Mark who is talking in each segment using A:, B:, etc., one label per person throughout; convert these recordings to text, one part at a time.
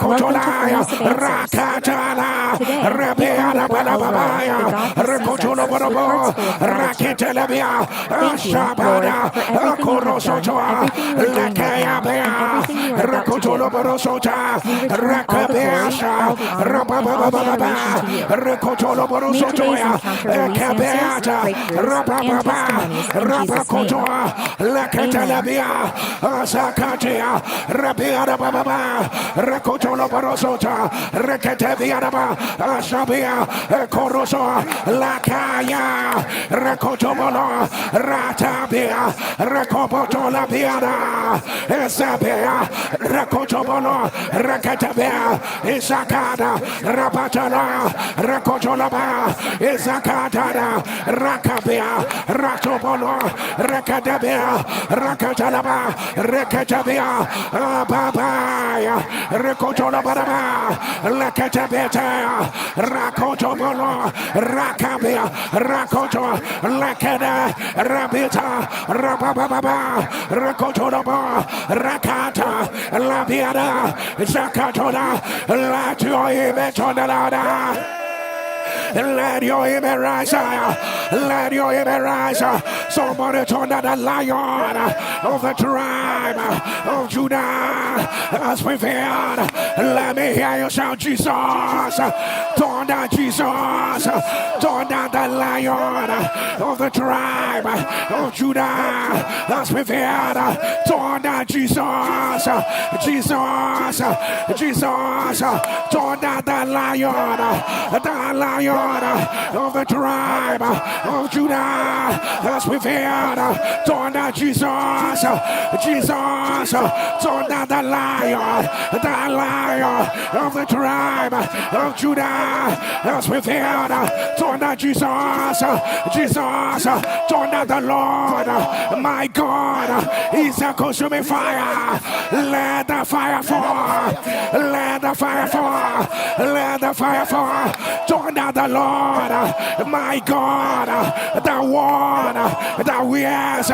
A: Rakotolaya, Rakatala, Rabeana Balabaya, Rakotolo Bonobo, Raketelabia, Shabada, Korosotoa, Lakayabea, Rakotolo Borosota, Rakabeasha, Rabababa, Rakotolo Borosotoya, Kabeata, Rabababa, Rabakotoa, Lakatalabia, Sakatia, Rabiana Baba, Rakotolo Borosota, Rakatevianaba, Shabia, Koroso, Lakaya, Rakotobolo, Ratabia, Rakobotola Piana, Esabia, Rakotobolo, Rakatabia, Isakada, Rabatala, Rakotolaba, Isakada, Rakabia, Ratobolo, Rakatabia, Rakatalaba, Rakatabia, Babaya, Rakotolaba, Lakatabeta, Rakotobolo, Rakabia, Rakoto, Lakada, Rabita, Rabababa, Rakotolaba, Rakata, Labiada, Zakatola, Latio Betonada. Let your image rise. Let your image rise. Somebody turn down the lion of the tribe of Judah has prevailed. Let me hear you shout, Jesus. Turn down Jesus. Turn down the lion of the tribe of Judah has prevailed. Turn down Jesus. Jesus. Jesus. Turn down the lion of the tribe of Judah has prevailed. Turn down Jesus. Jesus. Turn down the lion of the tribe of Judah has prevailed. Turn down Jesus. Jesus. Turn down the Lord. My God, He's a consuming fire. Let the fire fall. Let the fire fall. Let the fire fall. Turn down the Lord, my God, the one that wears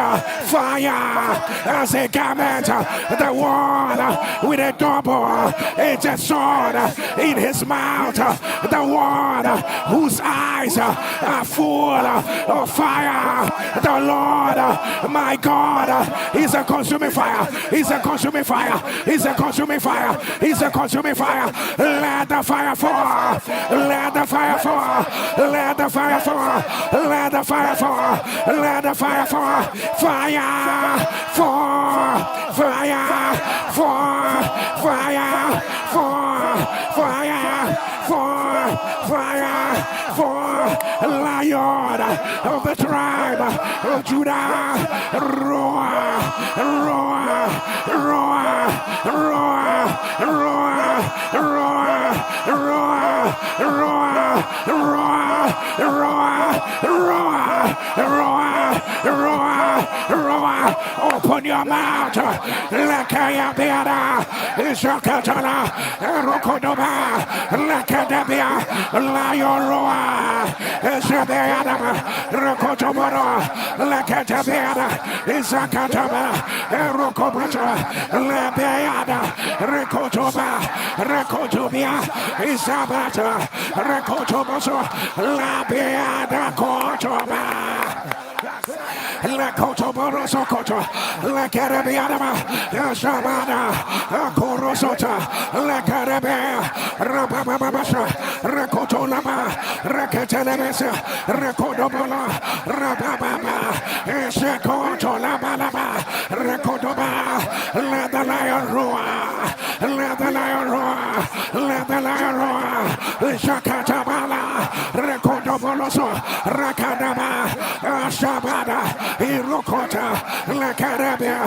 A: fire as a garment, the one with a double-edged sword in his mouth, the one whose eyes are full of fire, the Lord, my God, is a consuming fire, he's a consuming fire, he's a consuming fire, he's a consuming fire. Let the fire fall, let the fire fall, let the fire fall, let the fire fall, let the fire fall, fire fall, fire fall, fire fall, fire fall, fire fall, lion of the tribe of Judah, roar, roar, roar, roar, roar, roar, roar, roar, roar, roar, roar, roar, roar. Open your mouth. Lakaya beada, Shakatana, Rokodoba, Lakadabia, Lion roar, Shabeada, Rokotoboro, Lakatabia, Isakataba, Rokobata, Labeada, Rekotoba, Rekotobia, Isabata, Rekotoboso, Labeada Kotoba. La Cotoboro Socoto, La Carabiana, Shabana, Corosota, La Carabea, Rabababasha, Racotolama, Racatalabesa, Racodobola, Rabababa, Secoto, La Balaba, Racodoba, let the lion roar, let the lion roar, let the lion roar, Shakatabala, Racodoboloso, Rakadaba, Shabada, Irokota, La Carabia,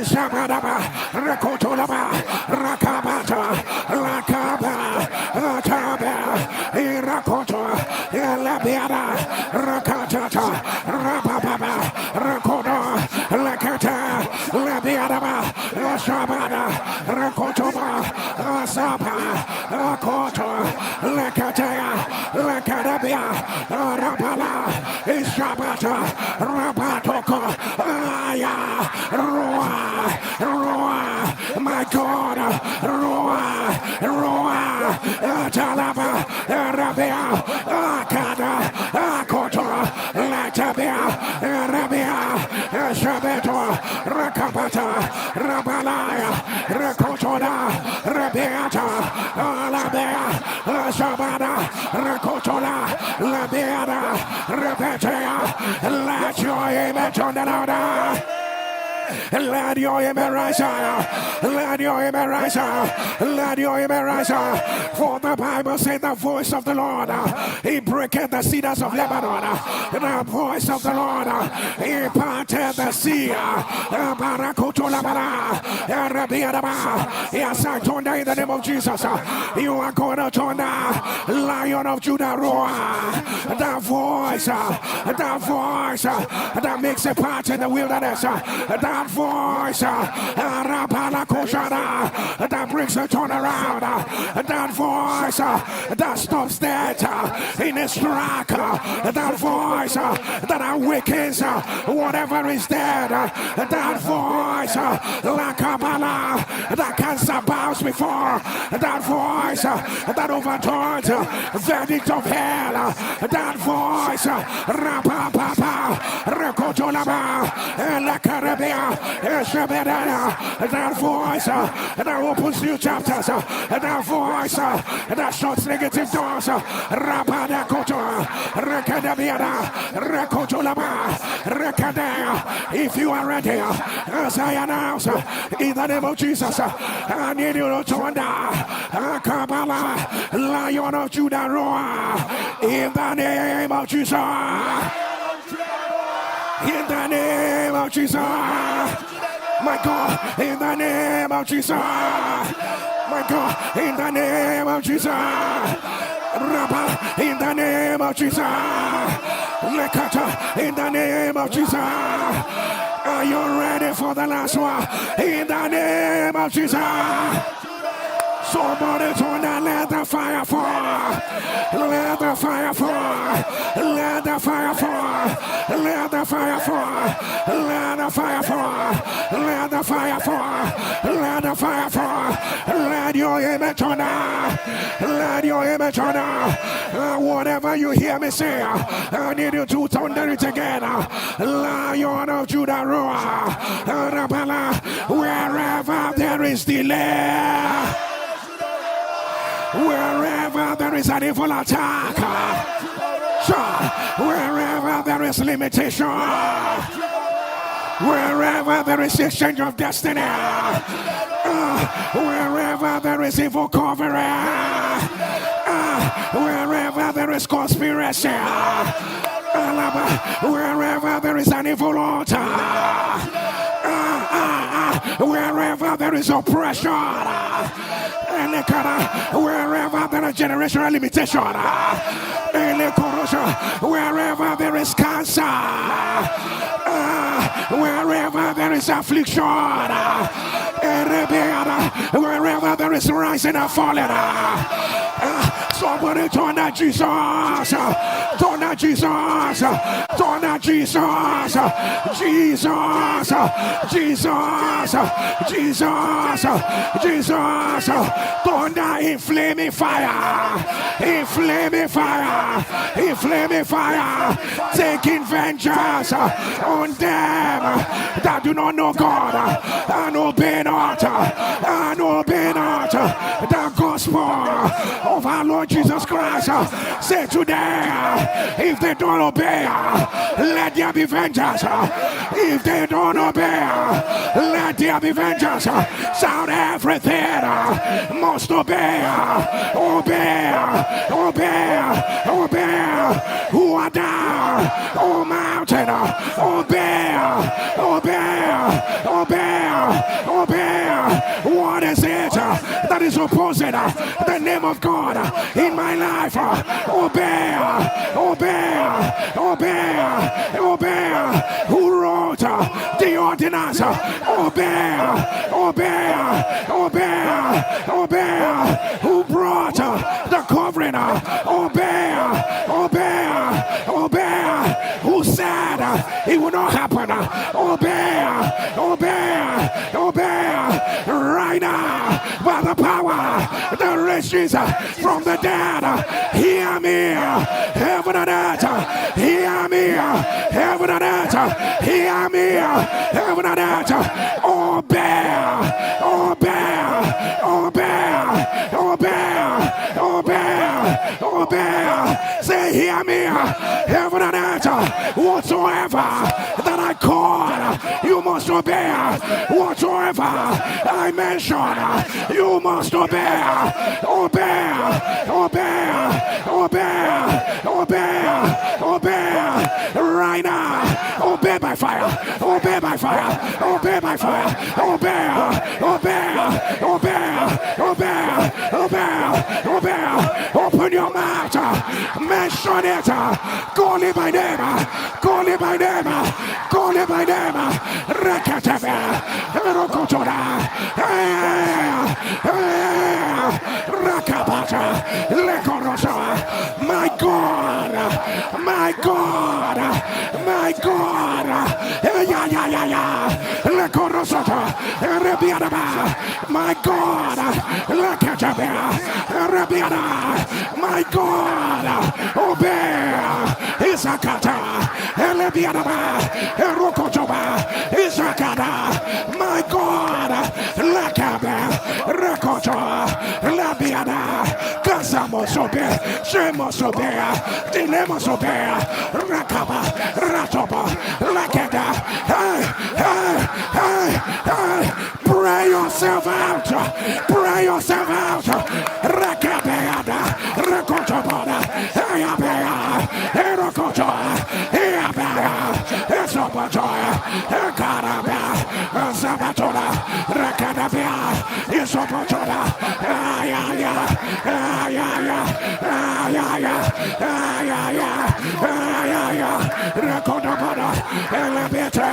A: Shabadaba, Rakotolaba, Rakabata, Lakaba, Lakaba, Irakoto, Labiada, Rakatata, Rababa, Rakoda, Lakata, Labiadaba, Shabada, Rakotoba, Sapa, Rakoto, Lakatea, Lakarabia, Rabala, Shabata, Rabatoko, Aya, Roa, Roa, my God, Roa, Roa, Talaba, Rabia, Akada, Akoto, Latabia, Rabia, Shabeto, Rakapata, Rabalaya, Rakotoda, Rabiata, Alabea, Shabada, Rakotola, Labiada, Rabetea, let your image on the louder. Let your image rise higher. Let your image rise higher. Let your image rise higher. For the Bible says the voice of the Lord, he breaketh the cedars of Lebanon. The voice of the Lord, he parted the sea. Yes, I told you in the name of Jesus, you are going to turn the Lion of Judah roar. The voice that makes a part in the wilderness. That voice that brings a turnaround. That voice that stops death in its track. That voice that awakens whatever is dead. That voice like Kabbalah that cancer bows before. That voice that overturns verdict of hell. That voice Rapapapa Rakotolaba Lakarabia that voice that opens new chapters. That voice that shuts negative doors. Rapada Koto Rakadabiada Rakotolaba Rakadea. If you are ready, as I announce in the name of Jesus, I need you to turn down Kabbalah, Lion of Judah roar in the name of Jesus. In the name of Jesus, my God, in the name of Jesus, my God, in the name of Jesus, Rabba, in the name of Jesus, Lekata, in the name of Jesus. Are you ready for the last one? In the name of Jesus. Somebody turn that, let the fire fall. Let the fire fall. Let the fire fall. Let the fire fall. Let the fire fall. Let the fire fall. Let the fire fall. Let your image turn on. Let your image turn on. Whatever you hear me say, I need you to thunder it again. Lion of Judah roar. Wherever there is delay, wherever there is an evil attack, wherever there is limitation, wherever there is exchange of destiny, wherever there is evil covering, wherever there is conspiracy, wherever there is an evil altar, wherever there is oppression, wherever there is generational limitation, wherever there is cancer, wherever there is affliction, wherever there is rising and falling, somebody turn to Jesus, turn to Jesus, turn to Jesus, Jesus, Jesus, Jesus, Jesus, thunder in flaming fire, in flaming fire, in flaming fire, taking vengeance on them that do not know God, and obey not, and obey not the gospel of our Lord Jesus Christ. Say today, if they don't obey, let there be vengeance. If they don't obey, let there be vengeance. Sound everything must obey, obey, obey, obey. Who are down, oh mountain, obey, obey, obey, obey. What is it that is opposing the name of God in my life? Obey, obey, obey, obey. Who wrote the ordinance? Obey, obey, obey, obey. Who brought the covering? Obey, obey, obey. Who said it would not happen? Obey, obey, obey. Right now, by the power that raised Jesus from the dead. Hear me, heaven and earth. Hear me, heaven and earth. Hear me, heaven and earth. Obey, obey, obey, obey, obey, obey. Say, hear me, heaven and earth. Whatsoever that I call, you must obey. Whatsoever I mention, you must obey. Obey, obey, obey, obey, obey. Right now, obey by fire, obey by fire, obey by fire, obey, obey, obey, obey, obey, obey. Open your mouth, mention it, call it by name, call it by name, call it by name. Rekatebe, Rokotora, Rakabata, Lekorosa. My God, my God, my God. Yeah, yeah, yeah, yeah. Lekorosota, Rebiadaba. My God, Lekatebe, Rebiada. My God, obey. Isakata, Elebiadaba, Erokotoba, Isakata. My God, Lakabe, Rekoto, Labiada, Kazamosobe, Shemosobe, Dilemosobe, Rakaba, Ratoba, Lakada. Pray yourself out, pray yourself out. Rakabeada, Rakotobada, Ayabea, Erokoto, Ayabea, Esopotoya, Ekarabea, Zabatora, Rakadabea, Isopotora, Ayaya, Ayaya, Ayaya, Ayaya, Ayaya, Rakodabada, Elabeta,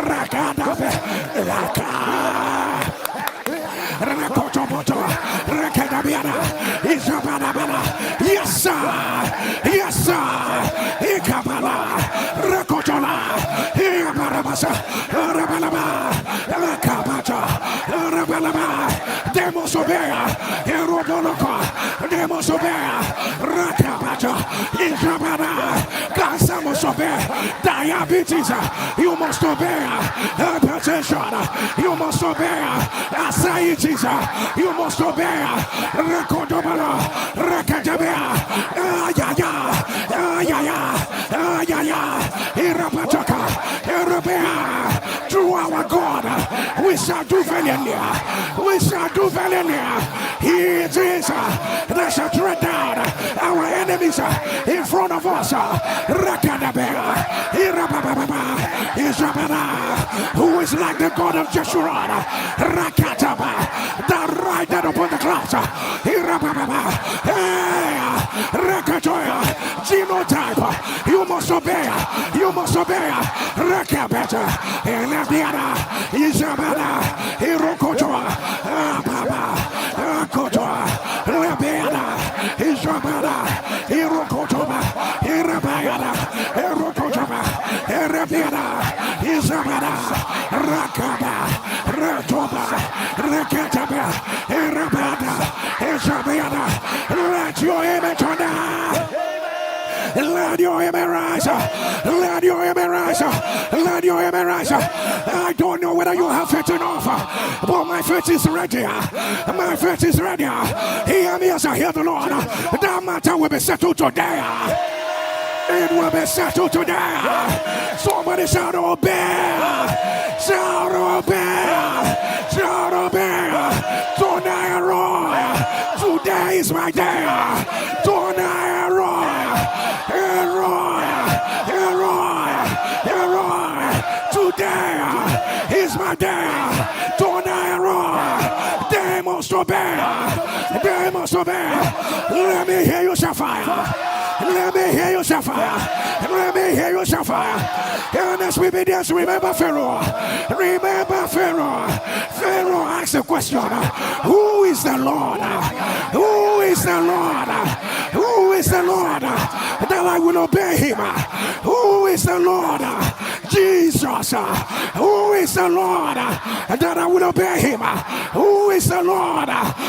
A: Rakadabe, Laka. Rakotoboto, Rakadabiana, Isabana, yes, sir, yes, sir, Ikabala, Rakotola, Ibarabasa, Rabalaba, Lakabata, Rabalaba, Demosobea, Erodoloka, Demosobea, Rakabata, Isabana, Kasamosobea, diabetes, you must obey, hypertension, you must obey, anxiety, you must obey, Rakodobala, Rakadabea, Ayaya, Ayaya, Ayaya, Irapataka, Irabea. Through our God, we shall do valiantly, we shall do valiantly. He is that shall tread down our enemies in front of us. Rakadabea, Irababa, Isabana, who is like the God of Jeshurun, Rakataba, that rider upon the clouds. Irababa, Rakatoya, genotype, you must obey, you must obey. Rakabeta, Elabiana, Isabana, Irokotoa, Baba, Kotoa, Labiana, Isabana, Irokotoba, Irabayana, Irokotoba, Irabiana, Isabana, Rakaba, Ratoba, Rakataba, Irabana, Isabana. Let your image on now. Let your image rise. Let your image rise. Let your image rise. I don't know whether you have faith enough, but my faith is ready. My faith is ready. Hear me as I hear the Lord. That matter will be settled today. It will be settled today. Somebody shout obey. Shout obey. Shout obey. Tonight, Roy. Today is my day. Tonight, Roy. Today is my day. Tonight, Roy. They must obey. They must obey. Let me hear you shout fire. Let me hear you shout fire. Let me hear you shout fire. NSPPD, remember Pharaoh. Remember Pharaoh. Pharaoh asked a question. Who is the Lord? Who is the Lord? Who is the Lord that I will obey him? Who is the Lord? Jesus. Who is the Lord that I will obey him? Who is the Lord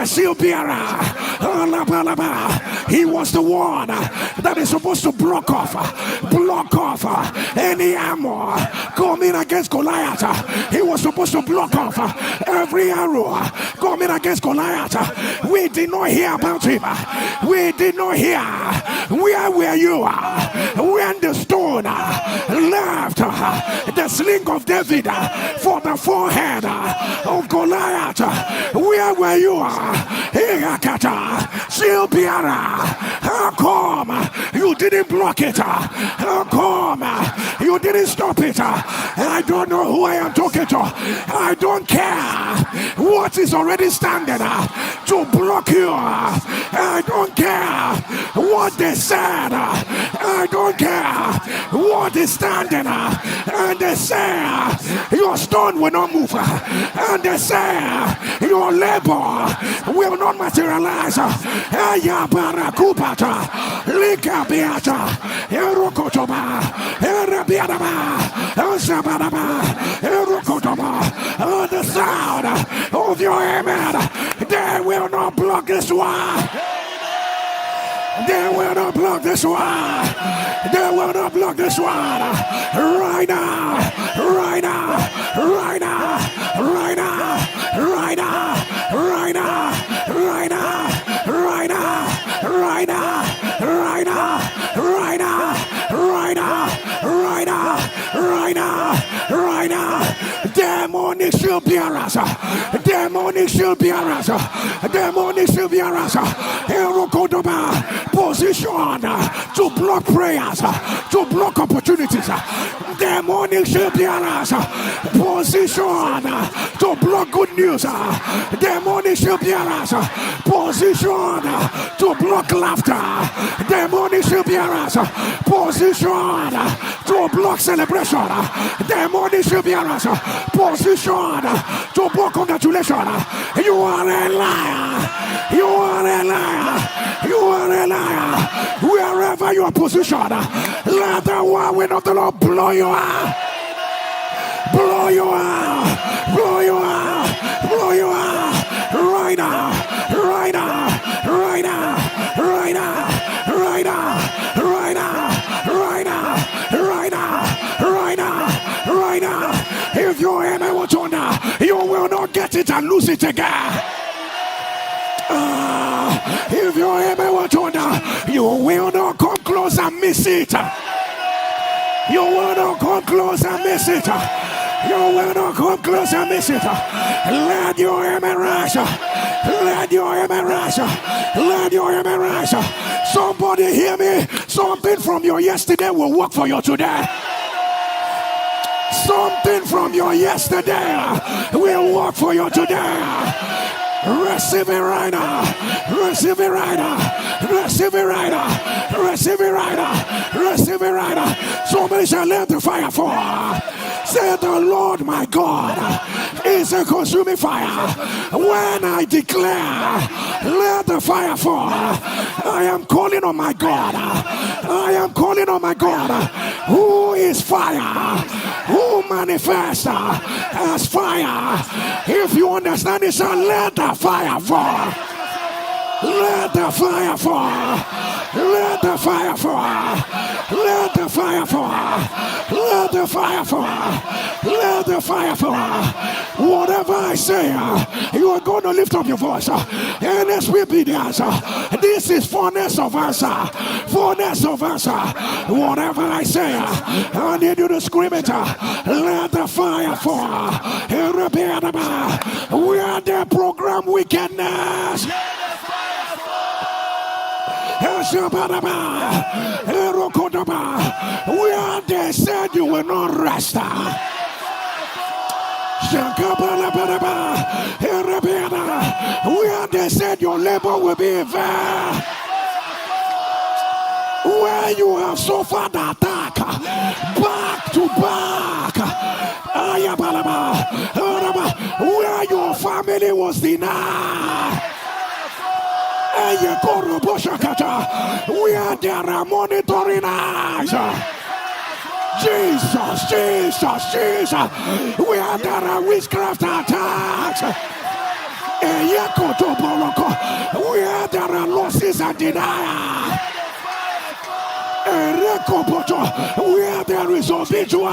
A: the shield bearer. He was the one that is supposed to block off any armor coming against Goliath. He was supposed to block off every arrow coming against Goliath. We did not hear about him. We did not hear. Where were you when the stone left the sling of David for the forehead of Goliath? Where were you? Shield bearer, how come you didn't block it? How come you didn't stop it? I don't know who I am talking to. I don't care what is already standing to block you. I don't care what they said. I don't care what is standing. And they say your stone will not move. And they say your labor will not materialize. The sound of your amen, they will not block this one. They will not block this one. They will not block this one. Right now, right now, right now, right now, right now, right now, right now, right now, right now, right now, right now, right now, right now, right now, right now. Demonic shield bearers, demonic shield bearers, demonic shield bearers. Position to block prayers, to block opportunities. Demonic shield bearers, position to block good news. Demonic shield bearers, position to block laughter. Demonic shield bearers, position to block celebration. Demonic shield bearers, position to block congratulation. You are a liar. You are a liar. You are a liar. Wherever you are positioned, let the wind of the Lord blow you out. Blow you out. Blow you out. Blow you out. Right now. Right now. Right now. Right now. Right now. Right now. Right now. Right now. Right now. Right now. If your enemy will turn down, you will not get it and lose it again. If your enemy will turn down, you will not come close and miss it. You will not come close and miss it. You will not come close and miss it. Let your enemy rush. Let your enemy rush. Let your enemy rush. Somebody hear me. Something from your yesterday will work for you today. Something from your yesterday will work for you today. Receive it right now. Receive it right now. Receive it right now. Receive it right now. Receive it right now. Somebody shall let the fire fall. Say the Lord my God is a consuming fire. When I declare, let the fire fall. I am calling on my God. I am calling on my God, who is fire, who manifests as fire. If you understand it, shall let the fire fall. Let the fire fall. Let the fire fall. Let the fire fall. Let the fire fall. Let the fire fall. Whatever I say, you are going to lift up your voice. NSPPD. This is fullness of answer. Fullness of answer. Whatever I say, I need you to scream it. Let the fire fall. We are the program wickedness. Where they said you will not rest. Where they said your labor will be in vain. Where you have suffered attack back to back. Where your family was denied. Where there are monitoring eyes. Jesus, Jesus, Jesus. Where there are witchcraft attacks. Where is a denier, where there is obituary,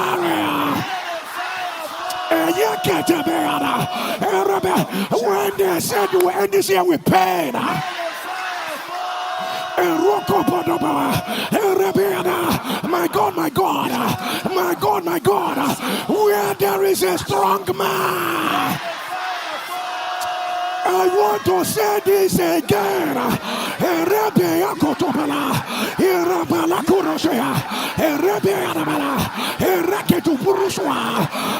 A: when they said you will end this year with pain, my God, my God, my God, my God, where there is a strong man. I want to say this again.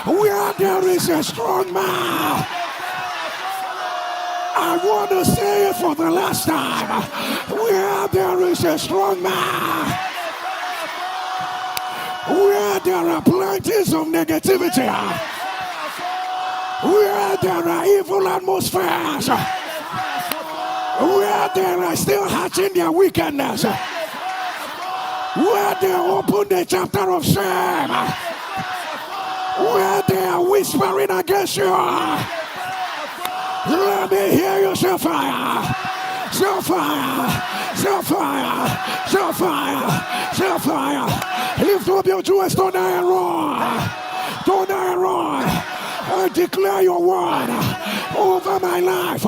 A: Where there is a strong man. I want to say it for the last time. Where there is a strong man, where there are plenties of negativity, where there are evil atmospheres, where they are still hatching their wickedness, where they open the chapter of shame, where they are whispering against you. Let me hear you say fire, say fire, say fire, say fire, say fire. Lift up your voice, don't die and roar, don't die and roar. I declare your word over my life.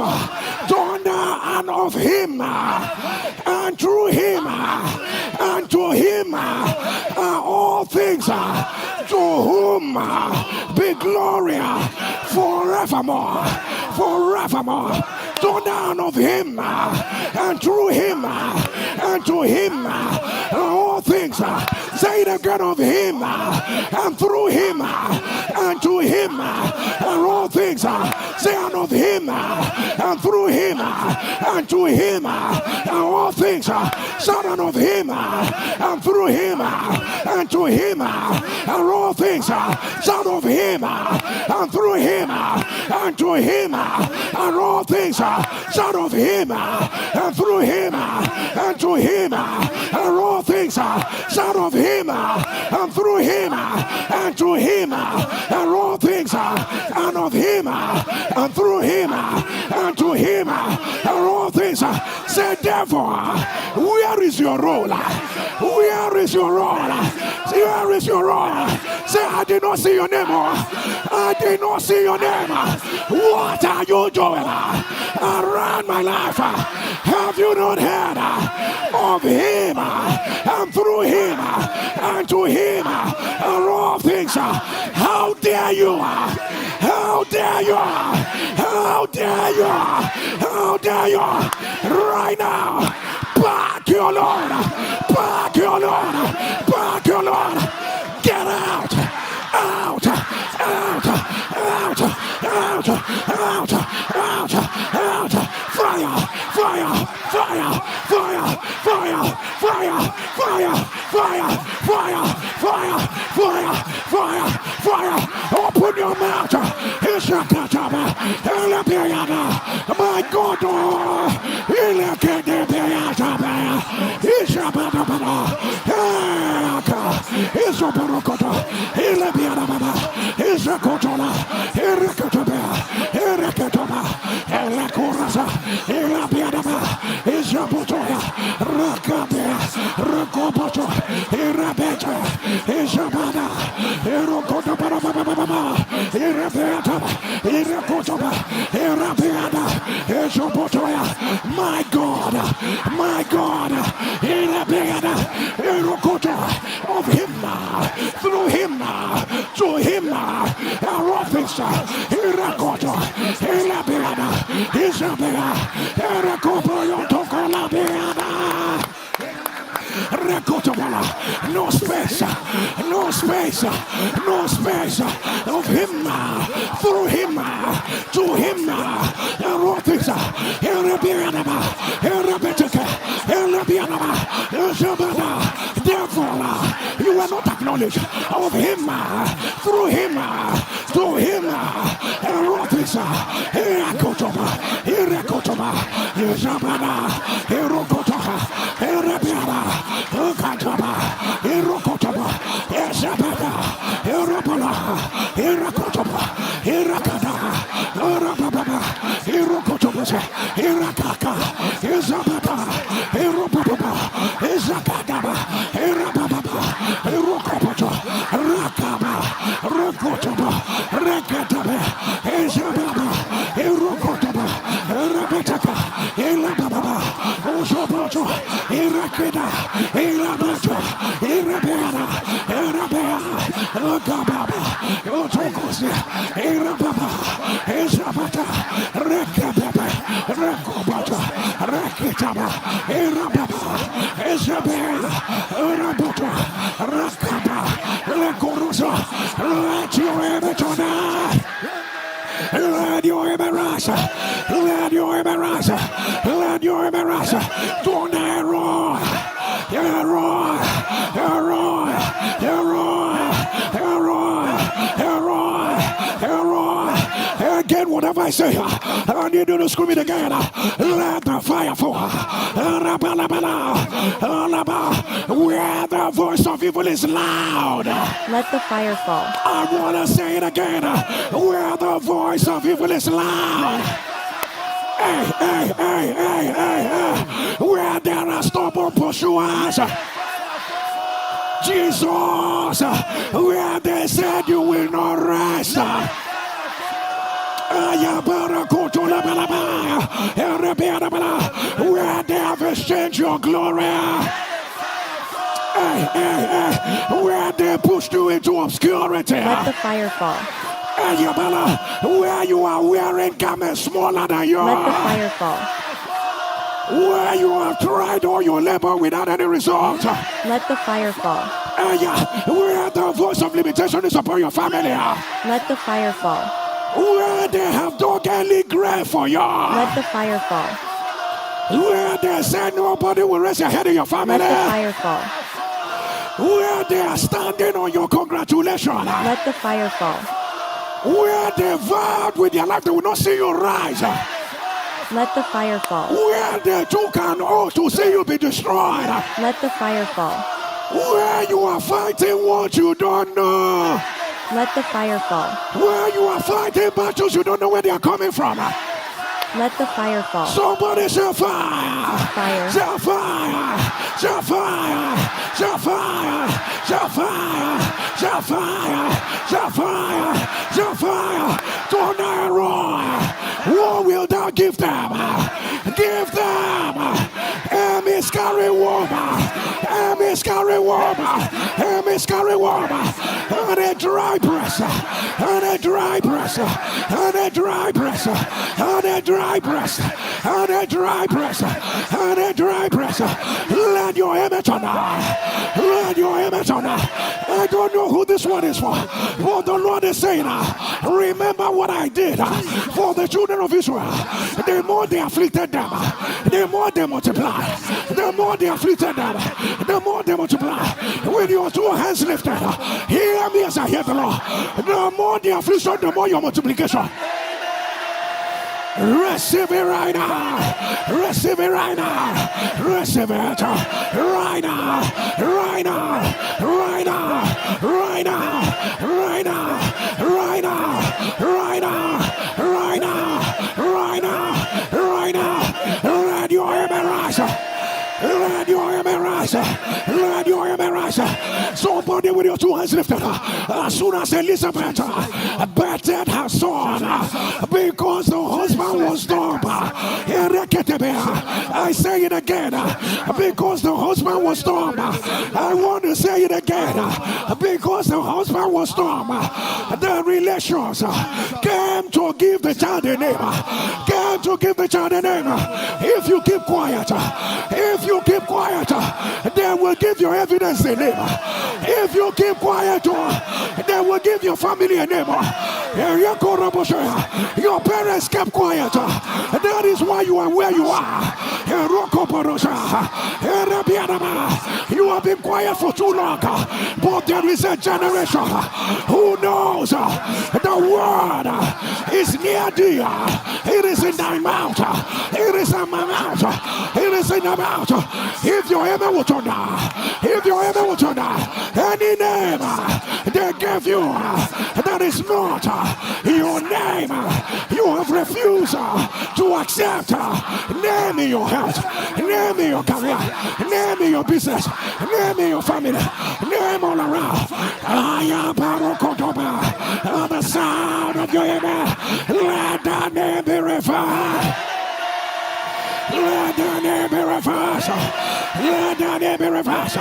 A: Thunder and of him, and through him, and to him are all things, to whom be glory forevermore, forevermore. Thunder and of him, and through him, and to him are all things. Say it again, of him, and through him, and to him are all things. Say and of him, and through him, and to him are all things. Son of him, and through him, and to him are all things. Son of him, and through him, and to him are all things. Son of him, and through him, and to him are all things. Son of him, and through him, and to him are all things. And of him, and through him, and to him are all things. Say, devil, where is your role? Where is your role? Where is your role? Say, I did not see your name. I did not see your name. What are you doing around my life? Have you not heard of him, and through him, and to him are all things? How dare you? How dare you? How dare you? How dare you? Right now, back your Lord, back your Lord, back your Lord. Get out, out, out, out, out, out, out, out. Fire, fire, fire, fire, fire, fire, fire, fire, fire, fire, fire, fire, fire. Open your mouth. My God, my God, my God, of him, through him, to him, our office, no space, no space, no space of him, through him, to him, all things. Therefore, you are not acknowledged of him, through him, to him, all things. Irakaka, Izabata, Irupapa, Izakadaba, Irapapa, Irokopato, Rakaba, Rokotaba, Rekataba, Izababa, Irokotaba, Rabetaka, Ilababa, Ozoboto, Irakida, Ilabato, Irabera, Irabea, Lokababa, Otokosia, Irababa, Izabata, Rekataba, Rakobata, Rakitaba, Irababa, Izabela, Rabota, Rakaba, Lakorosa, let your image on earth. Let your embarrass, let your embarrass, let your embarrass. Don't error, error, error, error, error, error. Again, whatever I say, I need you to scream it again. Let the fire fall. Where the voice of evil is loud.
B: Let the fire fall.
A: I want to say it again. Where the voice of evil is loud. Hey, hey, hey, hey, hey, hey. Where there are stubborn pursuers. Jesus, where they said you will not rest. Where they have exchanged your glory. Hey, hey, hey. Where they pushed you into obscurity.
B: Let the fire fall.
A: Hey, where you are wearing garments smaller than yours.
B: Let the fire fall.
A: Where you have tried all your labor without any result.
B: Let the fire fall.
A: Hey, where the voice of limitation is upon your family.
B: Let the fire fall.
A: Where they have dug any grave for you.
B: Let the fire fall.
A: Where they say nobody will raise your head in your family.
B: Let the fire fall.
A: Where they are standing on your congratulations.
B: Let the fire fall.
A: Where they vowed with their life they will not see you rise.
B: Let the fire fall.
A: Where they took an oath to see you be destroyed.
B: Let the fire fall.
A: Where you are fighting what you don't know.
B: Let the fire fall.
A: Where you are fighting battles you don't know where they are coming from.
B: Let the fire fall.
A: Somebody say fire.
B: Fire.
A: Say fire. Say fire. Say fire. Say fire. Say fire. Say fire. Say fire. Tonight, what will thou give them? Give them a miscarried woman. A miscarried woman. A miscarried woman. And a dry breast. And a dry breast. And a dry breast. And a dry breast. And a dry breast. And a dry breast. Let your image on her. Let your image on her. I don't know who this one is for. But the Lord is saying, remember what I did for the children of Israel. The more they afflicted them, the more they multiply. The more they afflicted them, the more they multiply. With your two hands lifted, hear me as I hear the Lord. The more the affliction, the more your multiplication. Receive it right now. Receive it right now. Receive it right now. Right now. Right now. Right now. Right now. Right now. Right now. Right now. Right now. Right now. Let your embarrass. Let your embarrass. Let your embarrass. Somebody with your two hands lifted. As soon as Elizabeth battered her son because the husband was dumb. I say it again. Because the husband was dumb. I want to say it again. Because the husband was dumb. The relations came to give the child a name. Came to give the child a name. If you keep quiet, if you keep quiet, they will give your evidence a name. If you keep quiet, they will give your family a name. Your parents kept quiet. That is why you are where you are. You have been quiet for too long. But there is a generation who knows the word is near thee. It is in thy mouth. It is in my mouth. It is in the mouth. If your amen will turn down, if your amen will turn down, any name they gave you that is not your name. You have refused to accept. Name me your health, name me your career, name me your business, name me your family, name all around. I am Barokotoba, the sound of your amen. Let that name be reversed. Let that name be reversed. Let that name be reversed.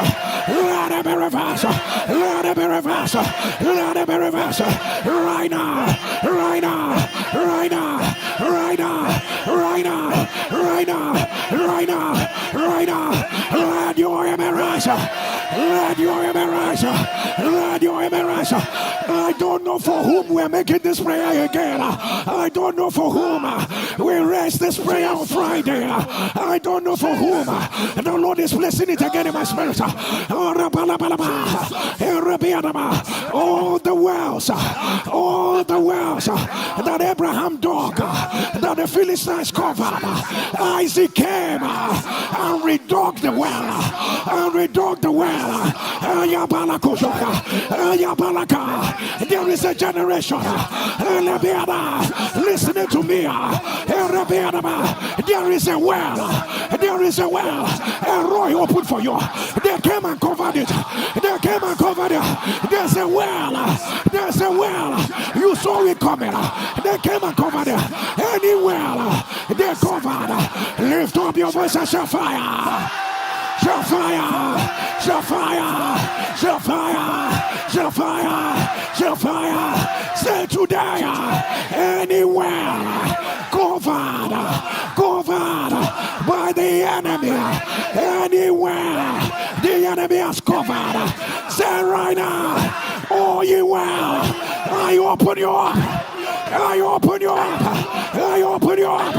A: Let it be reversed. Let it be reversed. Let it be reversed. Right now. Right now. Right now. Right now. Right now. Right now. Right now. Right now. Let your amen rise. Let your amen rise. Let your amen rise. I don't know for whom we're making this prayer again. I don't know for whom we raise this prayer on Friday. I don't know for whom the Lord is blessing it again in my spirit. All the wells that Abraham dug, that the Philistines covered, Isaac came and redug the well, and redug the well. There is a generation listening to me. There is a well. There is a well. A Roy opened for you. They came and covered it. They came and covered it. There's a well. There's a well. You saw it coming. They came and covered it. Any well they covered. Lift up your voice and shout fire. Shout fire. Shout fire. Shout fire. Shout fire. Shout fire. Say today, anywhere covered by the enemy, anywhere the enemy has covered, say right now, oh you well, I open you up, I open you up, I open you up,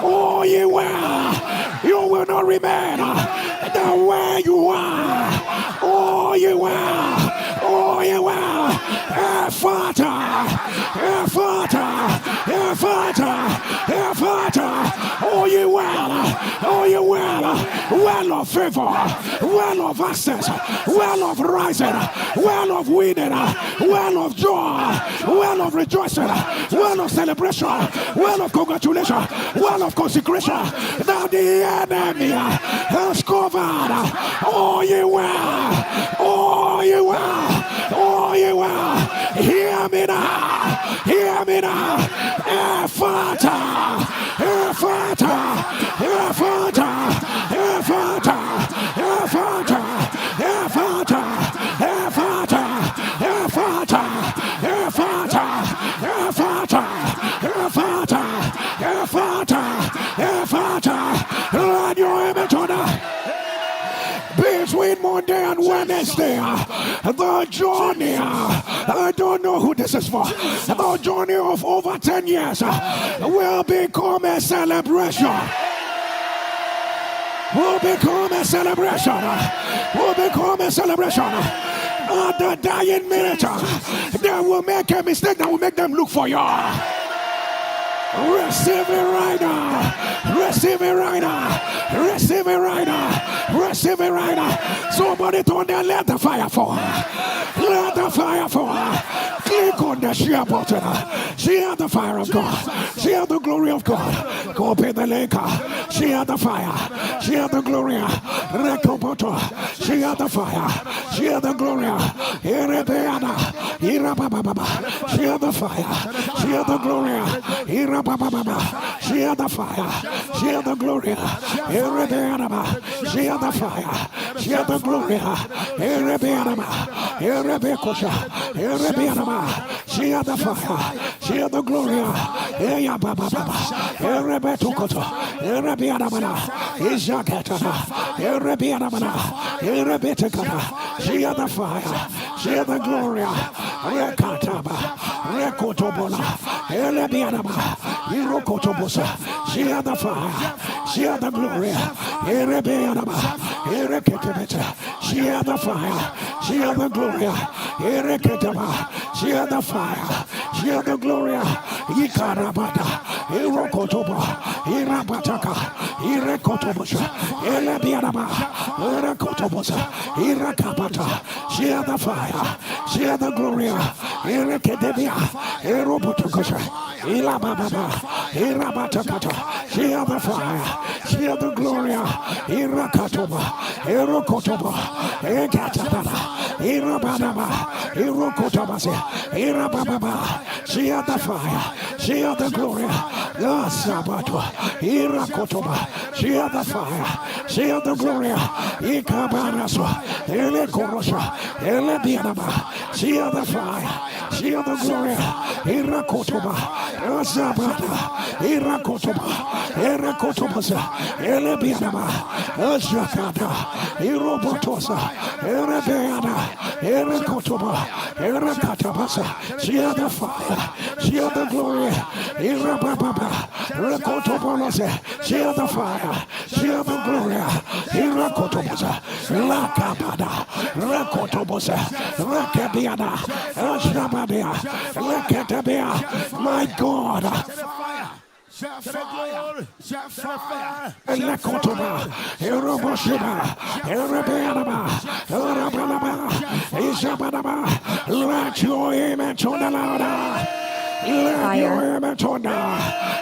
A: oh you well, you will not remain the way you are, oh you well, oh you well, Father, oh you well, well of favor, well of access, well of rising, well of winning, well of joy, well of rejoicing, well of celebration, well of congratulation, well of consecration, that the enemy has covered, oh you well, oh you well, oh you well, hear me now, hear me now, Father, Father, Father, Father, Father, Father, Father, let your image on between Monday and Wednesday, the journey, I don't know who this is for, the journey of over 10 years will become a celebration. Will become a celebration. Will become a celebration. At the dying minute, they will make a mistake that will make them look for you. Receive it right now. Receive it right now. Receive it right now. Receive it right now. Somebody turn there, let the fire fall. Let the fire fall. Click on the share button. Share the fire of God. Share the glory of God. Go pay the lake. Share the fire. Share the glory. Rekoboto. Share the fire. Share the glory. Irebeana. Irabababa. Share the fire. Share the glory. Irabababa. Share the fire. Share the glory. Irebeana. Share the fire. Share the glory. Irebeana. Irebekosha. Irebeana. Share the fire. Share the glory. Eyabababa. Irebetokoto. Irebeana. Ijakatana. Irebeana. Irebetekana. Share the fire. Share the glory. Rekataba. Rekotobola. Irebeana. Irokotobosa. Share the fire. Share the glory. Irebeana. Ireketebeta. Share the fire. Share the glory. Ireketaba. Share the fire. Share the glory. Ikarabata. Irokotoba. Irabataka. Irakotobosha, Elebianaba, Irakotobosha, Irakapata, share the fire, share the glory, Irakadebia, Irobotokosha, Ilababa, Irabatakata, share the fire, share the glory, Irakatoba, Irokotoba, Ekatababa, Irabadaba, Irokotobase, Irababa, share the fire, share the glory, La Sabato, Irakotoba, share the fire, share the glory, Ikabaraso, Elekorosha, Elebianaba, share the fire, share the glory, Irakotoba, Azabata, Irakotoba, Erakotobasa, Elebianaba, Azakata, Irobotosa, Erebeana, Erakotoba, Erakatabasa, share the fire, share the glory, Irababa, Rakotobonose, share the fire, share the glory, Irakotobasa, Lakabada, Rakotobosa, Rakabiana, Ashabadia, Lakatabia, my God. Elekotoba, Eroboshiba, Erebeanaba, Erabanaba, Ishabanaba, let your image on the louder. Let your image on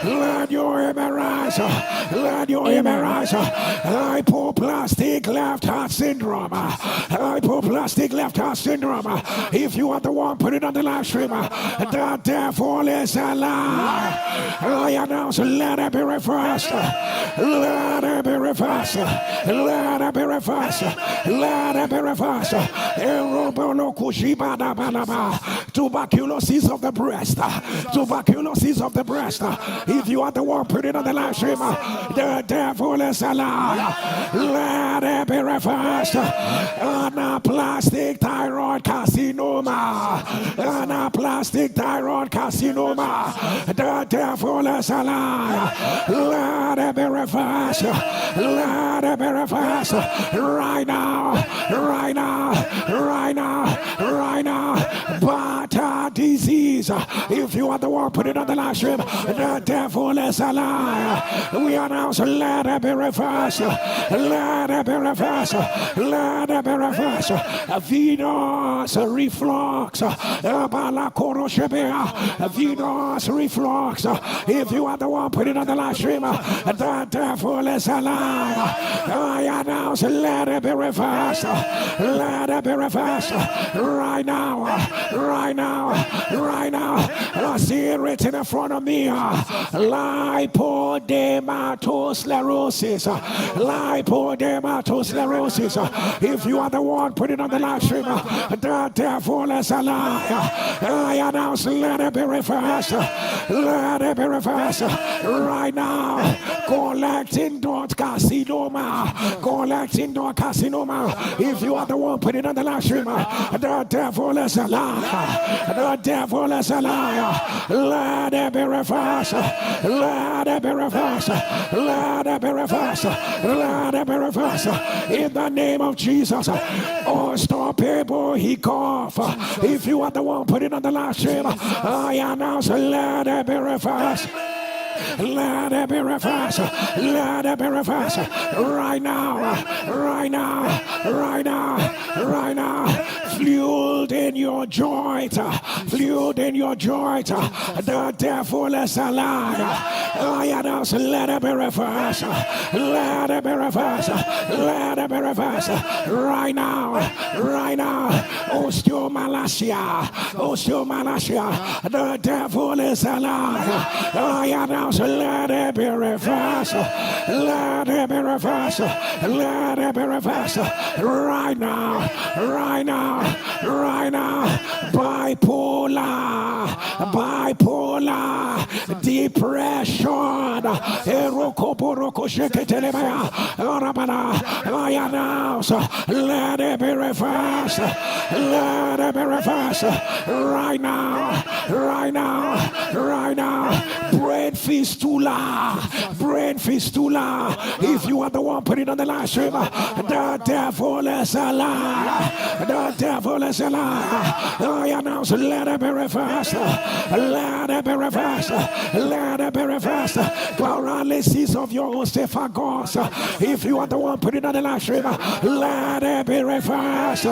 A: let your image rise. Let your image rise. Hypoplastic left heart syndrome. Hypoplastic left heart syndrome. If you are the one, put it on the live stream. The devil is alive. I announce, let it be reversed. Let it be reversed. Let it be reversed. Let it be reversed. Tuberculosis of the breast. Tuberculosis of the breast. If you are the one, put it on the live stream. The devil is alive. Let it be reversed. Anaplastic thyroid carcinoma. Anaplastic thyroid carcinoma. The devil is alive. Let it be reversed. Let it be reversed. Right now. Right now. Right now. Right now. Bata disease. If you are the one, put it on the live stream. The devil is alive. We announce, let it be reversed. Let it be reversed. Let it be reversed. Venous reflux. Venous reflux. If you are the one, put it on the live stream. The devil is alive. I announce, let it be reversed. Let it be reversed. Right now. Right now. Right now. I see it written in front of me. Lipodermatosclerosis. Lipodermatosclerosis. If you are the one, put it on the live stream. The devil is alive. I announce, let it be reversed. Let it be reversed. Right now. Collecting dot carcinoma. Collecting dot carcinoma. If you are the one, put it on the live stream. The devil is alive. The devil is alive. Let it be reversed. Let it be reversed. Let it be reversed. Let it be reversed. In the name of Jesus. Unstoppable hiccup. If you are the one, put it on the live stream. I announce, let it be reversed. Let it be reversed. Let it be reversed. Right now. Right now. Right now. Right now. Fluid in your joint. Fluid in your joint. The devil is alive. I announce, let it be reversed. Let it be reversed. Let it be reversed. Right now. Right now. Osteomalacia. Osteomalacia. The devil is alive. I announce, let it be reversed. Let it be reversed. Let it be reversed. Right now. Right now. Right now. Bipolar. Bipolar. Depression. I announce, let it be reversed. Let it be reversed. Right now. Right now. Right now. Brain fistula. Brain fistula. If you are the one, put it on the live stream. The devil is alive. The devil is a lie. I announce, let it be reversed. Let it be reversed. Let it be reversed. Paralysis of your osteophagus. If you are the one putting on the live stream, let it be reversed.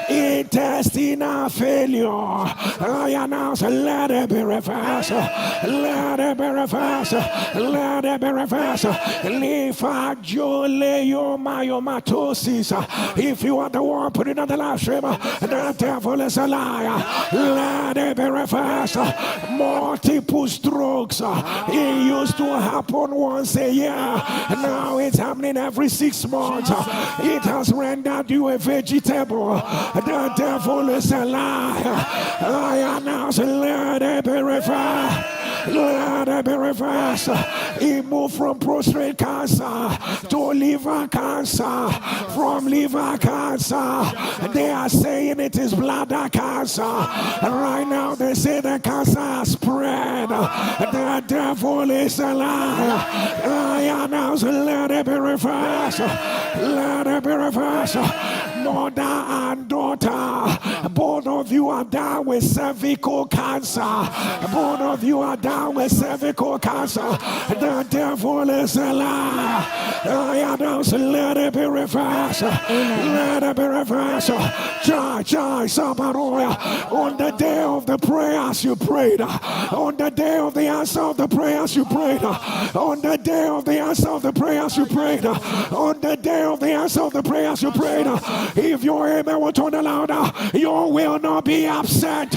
A: Intestinal failure. I announce, let it be reversed. Let it be reversed. Let it be reversed. Lymphangiomyomatosis. If you are the one putting on the live stream, the devil is a liar. Let it be reversed. Multiple strokes. It used to happen once a year. Now it's happening every 6 months. It has rendered you a vegetable. The devil is a liar. I announce, let it be reversed. Let it be reversed. He moved from prostate cancer to liver cancer. From liver cancer, they are saying it is bladder cancer. Right now, they say the cancer has spread. The devil is a liar. I announce, let it be reversed. Let it be reversed. Mother and daughter, both of you are down with cervical cancer. Both of you are down with cervical cancer. The devil is a liar. I announce, let it be reversed. Let it be reversed. On the day of the prayers you prayed, on the day of the answer of the prayers you prayed, on the day of the answer of the prayers you prayed, on the day of the answer of the prayers you prayed, if your amen will turn louder, you will not be upset.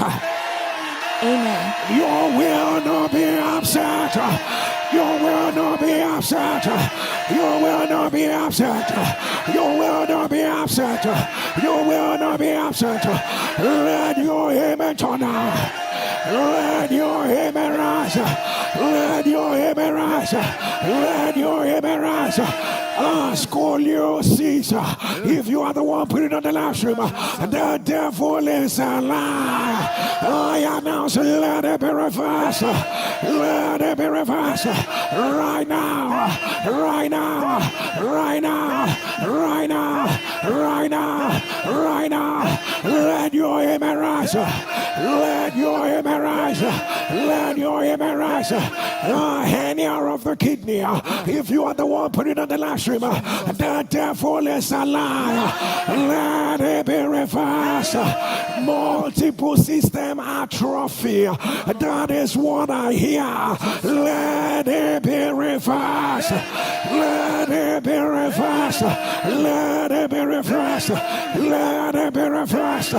B: Amen.
A: You will not be upset. You will not be upset. You will not be upset. You will not be upset. You will not be upset. Let your amen turn out. Let your amen rise. Let your amen rise. Let your amen rise. Scoliosis. If you are the one putting on the live stream, the devil is a lie. I announce, let it be reversed. Let it be reversed. Right now. Right now. Right now. Right now. Right now. Right now. Let your amen rise. Let your amen rise. Let your amen rise. Hernia of the kidney. If you are the one putting on the live stream, the devil is a liar. Let it be reversed. Multiple system atrophy. That is what I hear. Let it be reversed. Let it be reversed. Let it be reversed. Let it be reversed.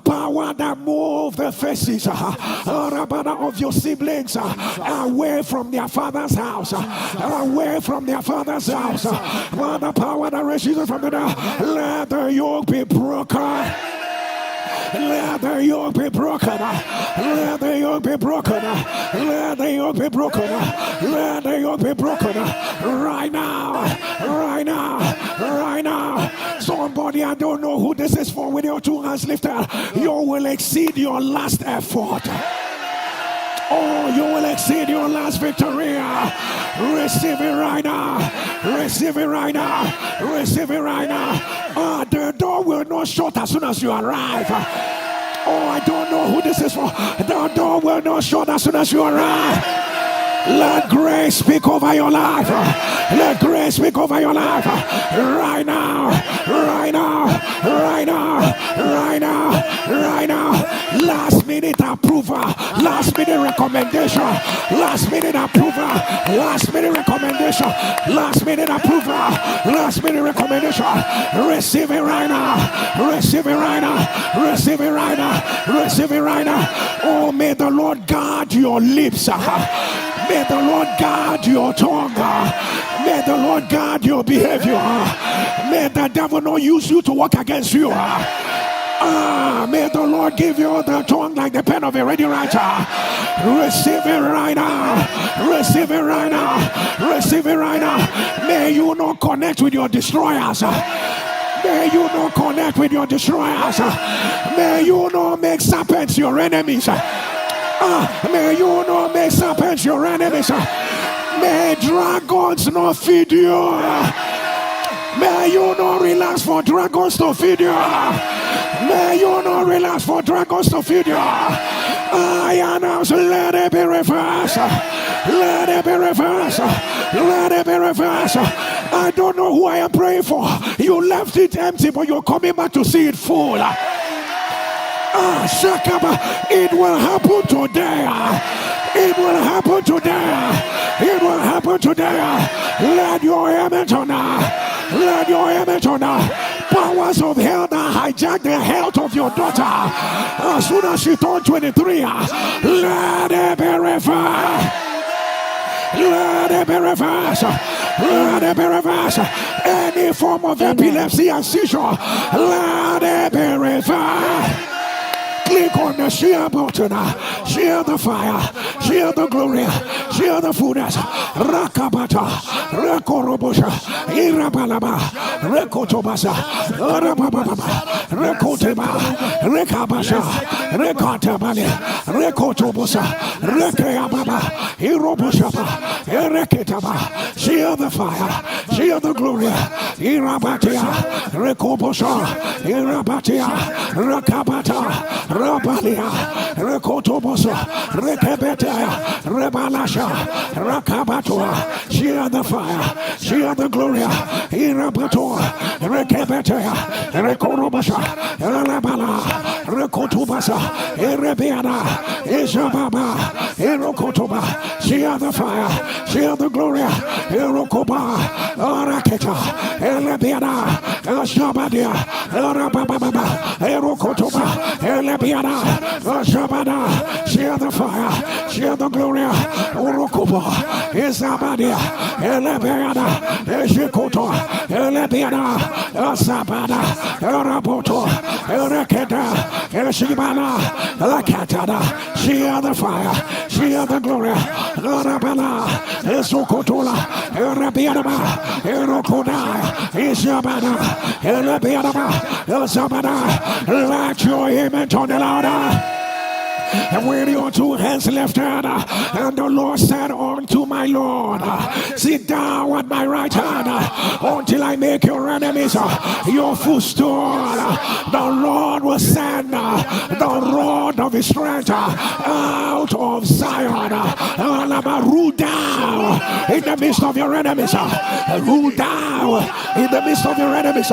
A: Power that move the faces of your siblings away from their father's house. Away from their father's house. The power that raises from the dead. Let the yoke be broken. Let the yoke be broken. Let the yoke be broken. Let the yoke be broken. Let the yoke be broken. Right now. Right now. Right now. Somebody, I don't know who this is for, with your 2 hands lifted, you will exceed your last effort. Oh, you will exceed your last victory. Receive it right now. Receive it right now. Receive it right now. The door will not shut as soon as you arrive. Oh, I don't know who this is for. The door will not shut as soon as you arrive. Let grace speak over your life. Let grace speak over your life. Right now. Right now. Right now. Right now. Right now. Last minute approval. Last minute recommendation. Last minute approval. Last minute recommendation. Last minute approval. Last minute recommendation. Receive it right now. Receive it right now. Receive it right now. Receive it right now. Oh, may the Lord guard your lips. May the Lord guard your tongue. May the Lord guard your behavior. May the devil not use you to work against you. May the Lord give you the tongue like the pen of a ready writer. Receive it right now. Receive it right now. Receive it right now. May you not connect with your destroyers. May you not connect with your destroyers. May you not make serpents your enemies. May you not make serpents your enemies. May dragons not feed you. May you not relax for dragons to feed you. May you not relax for dragons to feed you. I announce, let it be reversed. Let it be reversed. Let it be reversed. I don't know who I am praying for. You left it empty, but you're coming back to see it full. Shakaba, it will happen today. It will happen today. It will happen today. Let your image on. Let your image on. Powers of hell that hijack the health of your daughter. As soon as she turned 23, let it be reversed. Let it be reversed. Let it be reversed. Any form of epilepsy and seizure, let it be reversed. Click on the share button. Share the fire. Share the glory. Share the fullness. Rakabata. Rekorobosha. Irabalaba. Rekotobasa. Rabababa. Rekoteba. Rekabasha. Rekatabale. Rekotobosa. Rekeababa. Iroboshaba. Ereketaba. Share the fire. Share the glory. Irabatia. Rekobosha. Irabatia. Rakabata. Rabalia, Rekotobosa, Rekebeta, Rebalasha, Rakabatua, share the fire, share the glory, Irabatua, Rekebeta, Rekorobasha, Rabala, Rekotobasa, Erebiana, Ishababa, Erokotoba, share the fire, share the glory, Erokoba, Araketa, Erebiana, Ashabadia, Rababa, Erokotoba. Elebiana, Shabada, share the fire, share the glory, Urukuba, Isabadia, Elebiana, Eshikoto, Elebiana, Sabada, Eraboto, Ereketa, Eshibana, Lakatada, share the fire, share the glory, Arabana, Esukotola, Erabiana, Erokoda, Isabana, Elebiana, Sabada, let your image on the louder. And with your two hands lifted, and the Lord said unto my Lord, sit down at my right hand until I make your enemies your footstool. The Lord will send the rod of his strength out of Zion. Rule down in the midst of your enemies. Rule down in the midst of your enemies.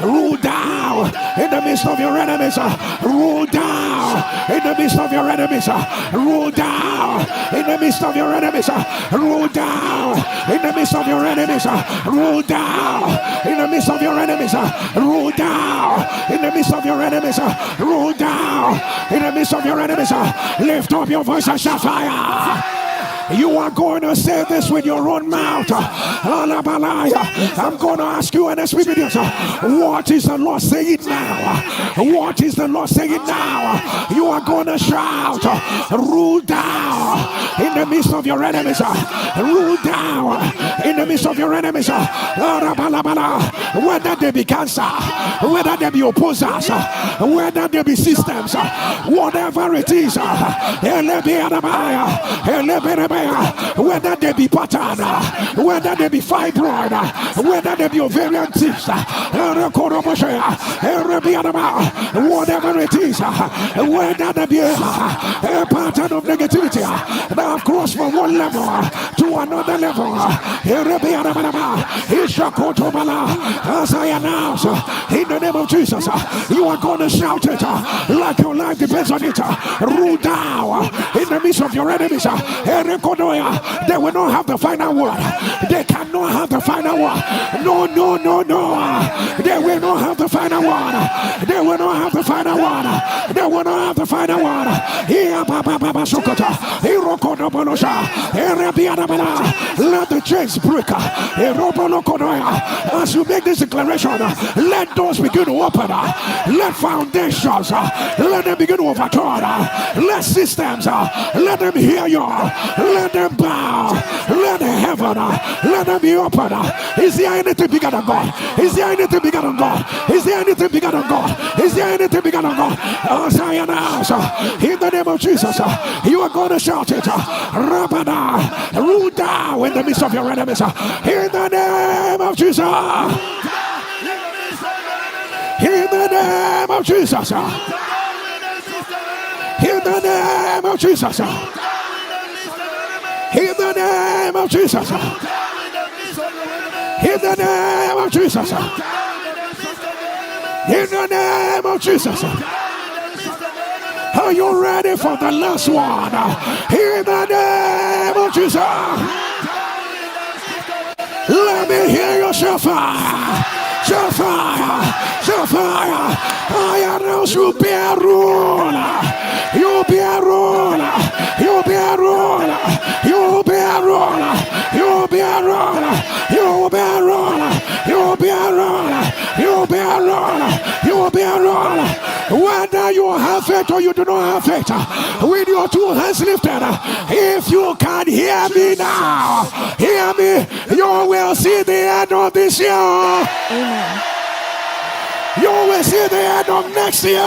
A: Rule down in the midst of your enemies. Rule down in the midst of your enemies. Rule down in the midst of your enemies. Rule down in the midst of your enemies. Rule down in the midst of your enemies. Rule down in the midst of your enemies. Rule down in the midst of your enemies. Lift up your voice and shout fire. You are going to say this with your own mouth. I'm going to ask you NSPPD, what is the Lord saying now? What is the Lord saying now? You are going to shout, rule down in the midst of your enemies. Rule down in the midst of your enemies. Whether they be cancer, whether they be opposers, whether they be systems, whatever it is, whether they be pattern, whether they be fibroid, whether they be ovarian cyst, whatever it is, whether they be a pattern of negativity that have crossed from one level to another level, as I announce in the name of Jesus, you are going to shout it like your life depends on it. Rule down in the midst of your enemies. They will not have the final word. They cannot have the final word. No. They will not have the final word. They will not have the final word. They will not have the final word. Let the chains break. As you make this declaration, let doors begin to open. Let foundations, let them begin to overturn. Let systems, let them hear you. Let them bow. Let heaven, let them be open. Is there anything bigger than God? Is there anything bigger than God? Is there anything bigger than God? Is there anything bigger than God? As I announce, in the name of Jesus, you are going to shout it. Rabada, rule down in the midst of your enemies. In the name of Jesus. In the name of Jesus. In the name of Jesus. In the name of Jesus. In the name of Jesus. In the name of Jesus. Are you ready for the last one? In the name of Jesus. Let me hear your shofar. Shofar. Shofar. I announce you be a ruler. You be a ruler. You be a ruler. You be a ruler. You be a ruler. You be a ruler. You be a ruler. You be a ruler. You be a ruler. Whether you have faith or you do not have faith, with your two hands lifted, if you can hear me now, hear me, you will see the end of this year.
B: Amen.
A: You will see the end of next year.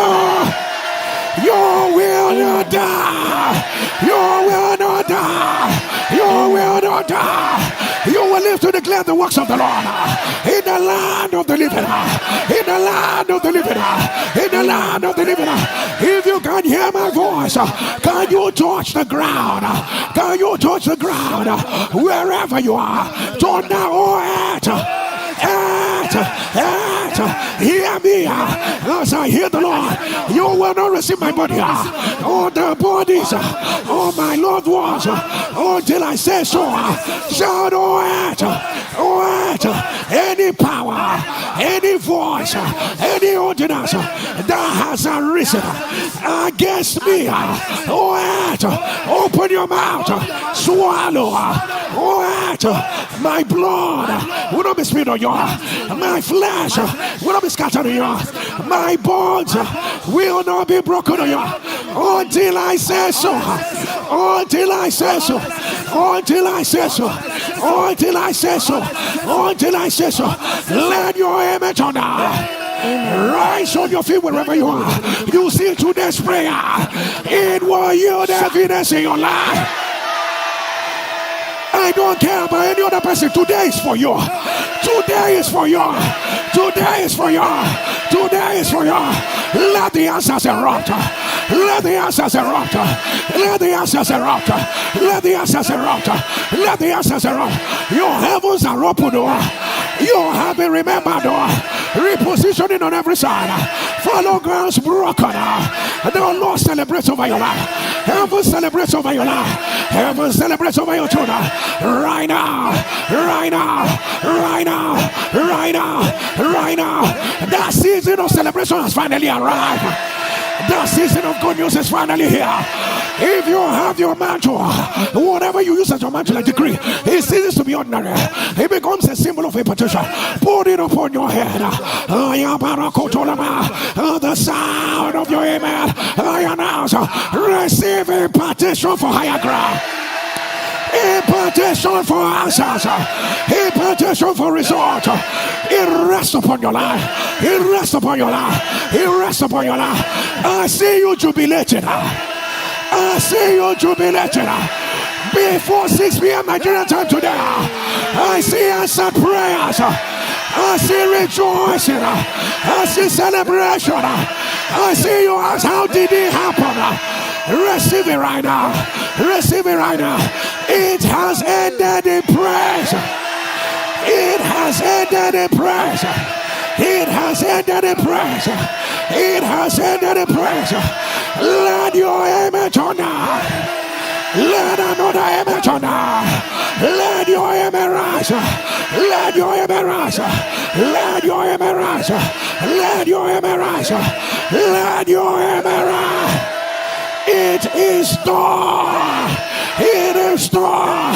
A: You will not die. You will not die. You will not die. You will live to declare the works of the Lord in the land of the living. In the land of the living. In the land of the living. If you can hear my voice, can you touch the ground? Can you touch the ground? Wherever you are, turn now or hear me as I hear the Lord. You will not receive my body or the bodies or my loved ones until I say so. Shout, any power, any voice, any ordinance that has arisen against me, open your mouth, swallow. My blood will not be spilled on you. My flesh will not be scattered on you. My bones will not be broken on you until I say so. Until I say so. Until I say so. Until I say so. Until I say so. Let your image on now. Rise on your feet wherever you are. You see today's prayer. It will yield evidence in your life. I don't care about any other person. Today is for you. Today is for you. Today is for you. Today is for you. Let the answers erupt. Let the answers erupt. Let the answers erupt. Let the answers erupt. Let the answers erupt. Your heavens are open. You have been remembered. Repositioning on every side. Follow grounds broken. The Lord celebrates over your life. Heaven celebrates over your life. Heaven celebrates over your children. Right now. Right now. Right now. Right now. Right now. That season of celebration has finally arrived. The season of good news is finally here. If you have your mantle, whatever you use as your mantle, I decree, it ceases to be ordinary. It becomes a symbol of impartation. Put it upon your head. The sound of your amen, I announce, receive impartation for higher ground. Impartation for answers. Impartation for result. It rests upon your life. It rests upon your life. It rests upon your life. I see you jubilating. I see you jubilating. Before 6 p.m. Nigerian time today, I see answered prayers. I see rejoicing. I see celebration. I see you ask, how did it happen? Receive it right now. Receive it right now. It has ended in praise. It has ended in praise. It has ended in praise. It has ended in praise. Let your image on now. Let another image on now. Let your image rise. Let your image rise. Let your image rise. Let your image rise. Let your image rise. It is done. It is done.